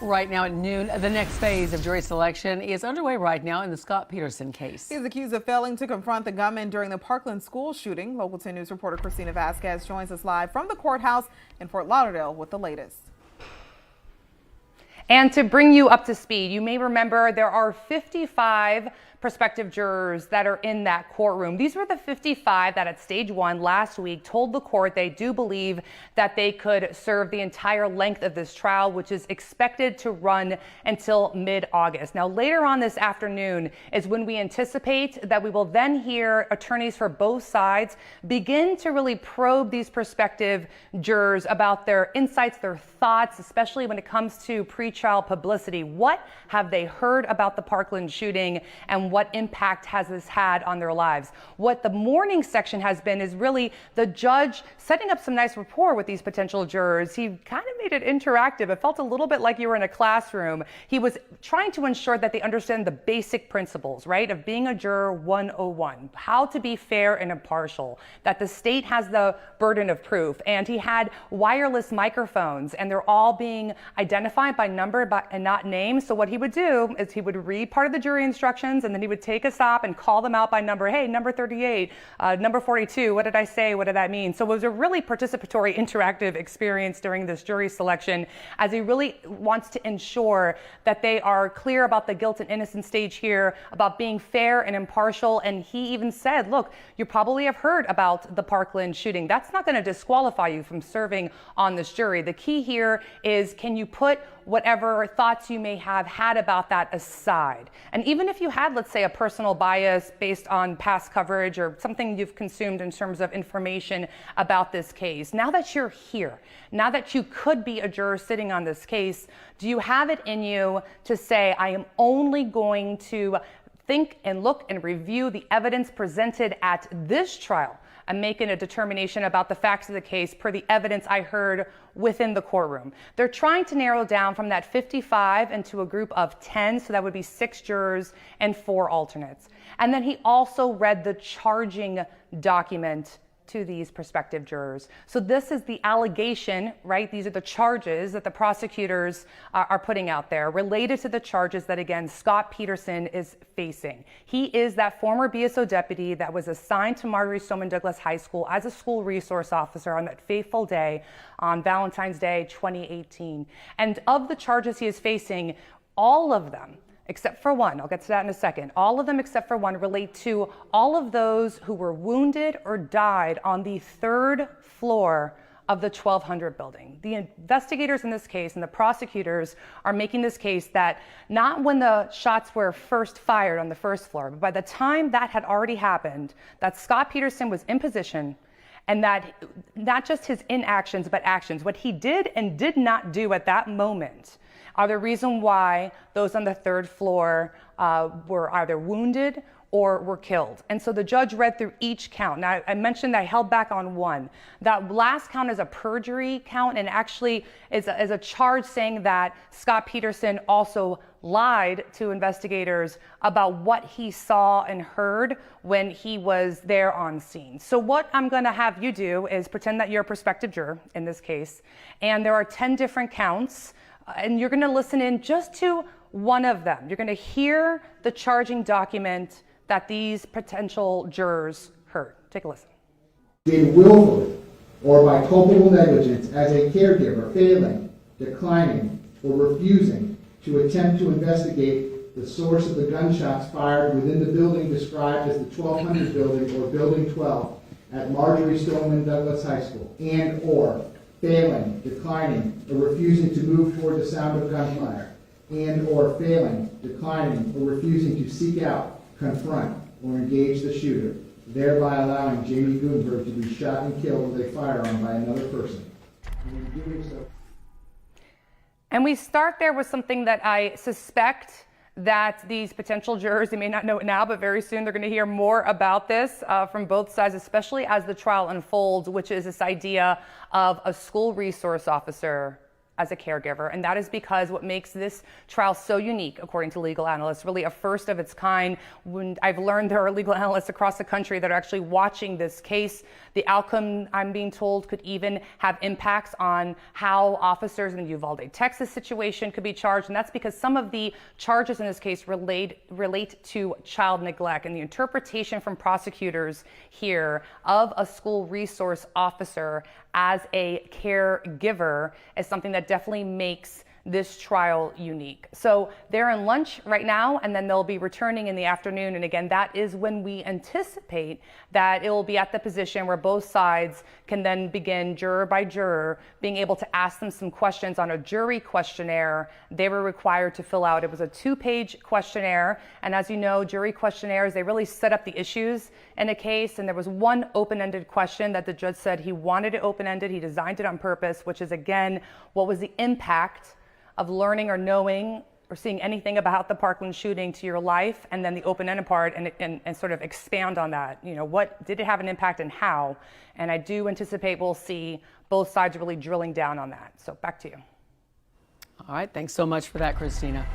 Right now at noon, the next phase of jury selection is underway right now in the Scot Peterson case. He's accused of failing to confront the gunman during the Parkland school shooting. Local 10 News reporter Christina Vasquez joins us live from the courthouse in Fort Lauderdale with the latest. And to bring you up to speed, you may remember there are 55 prospective jurors that are in that courtroom. These were the 55 that at stage one last week told the court they do believe that they could serve the entire length of this trial, which is expected to run until mid-August. Now, later on this afternoon is when we anticipate that we will then hear attorneys for both sides begin to really probe these prospective jurors about their insights, their thoughts, especially when it comes to pretrial publicity. What have they heard about the Parkland shooting, and what impact has this had on their lives? What the morning section has been is really the judge setting up some nice rapport with these potential jurors. He kind of made it interactive. It felt a little bit like you were in a classroom. He was trying to ensure that they understand the basic principles, right, of being a juror 101, how to be fair and impartial, that the state has the burden of proof. And he had wireless microphones, and they're all being identified by number and not name. So what he would do is he would read part of the jury instructions, and then he would take a stop and call them out by number. Hey, number 38, number 42, what did I say? What did that mean? So it was a really participatory, interactive experience during this jury selection, as he really wants to ensure that they are clear about the guilt and innocence stage here, about being fair and impartial. And he even said, look, you probably have heard about the Parkland shooting. That's not going to disqualify you from serving on this jury. The key here is, can you put whatever thoughts you may have had about that aside? And even if you had, let's say, a personal bias based on past coverage or something you've consumed in terms of information about this case, now that you're here, now that you could be a juror sitting on this case, do you have it in you to say, I am only going to think and look and review the evidence presented at this trial and making a determination about the facts of the case per the evidence I heard within the courtroom? They're trying to narrow down from that 55 into a group of 10, so that would be 6 jurors and 4 alternates. And then he also read the charging document to these prospective jurors. So this is the allegation, right? These are the charges that the prosecutors are putting out there related to the charges that, again, Scot Peterson is facing. He is that former BSO deputy that was assigned to Marjory Stoneman Douglas High School as a school resource officer on that fateful day on Valentine's Day 2018. And of the charges he is facing, all of them, except for one, I'll get to that in a second, all of them except for one relate to all of those who were wounded or died on the 3rd floor of the 1200 building. The investigators in this case and the prosecutors are making this case that not when the shots were first fired on the 1st floor, but by the time that had already happened, that Scot Peterson was in position, and that not just his inactions, but actions, what he did and did not do at that moment, are the reason why those on the 3rd floor were either wounded or were killed. And so the judge read through each count. Now, I mentioned I held back on one. That last count is a perjury count, and actually is a charge saying that Scot Peterson also lied to investigators about what he saw and heard when he was there on scene. So what I'm going to have you do is pretend that you're a prospective juror in this case, and there are 10 different counts, and you're going to listen in just to one of them. You're going to hear the charging document that these potential jurors heard. Take a listen. Did willfully or by culpable negligence as a caregiver failing, declining, or refusing to attempt to investigate the source of the gunshots fired within the building described as the 1200 building or building 12 at Marjory Stoneman Douglas High School, and or failing, declining, or refusing to move toward the sound of gunfire, and or failing, declining, or refusing to seek out, confront, or engage the shooter, thereby allowing Jamie Gutenberg to be shot and killed with a firearm by another person. And in doing so. And we start there with something that I suspect that these potential jurors, they may not know it now, but very soon they're going to hear more about this from both sides, especially as the trial unfolds, which is this idea of a school resource officer as a caregiver. And that is because what makes this trial so unique, according to legal analysts, really a first of its kind. When I've learned there are legal analysts across the country that are actually watching this case. The outcome, I'm being told, could even have impacts on how officers in the Uvalde, Texas situation could be charged. And that's because some of the charges in this case relate to child neglect, and the interpretation from prosecutors here of a school resource officer as a caregiver is something that definitely makes this trial unique. So they're in lunch right now, and then they'll be returning in the afternoon. And again, that is when we anticipate that it will be at the position where both sides can then begin, juror by juror, being able to ask them some questions on a jury questionnaire they were required to fill out. It was a 2-page questionnaire. And as you know, jury questionnaires, they really set up the issues in a case. And there was one open-ended question that the judge said he wanted it open-ended. He designed it on purpose, which is, again, what was the impact of learning or knowing or seeing anything about the Parkland shooting to your life, and then the open-ended part, and sort of expand on that. You know, what did it have an impact and how? And I do anticipate we'll see both sides really drilling down on that. So back to you. All right, thanks so much for that, Christina.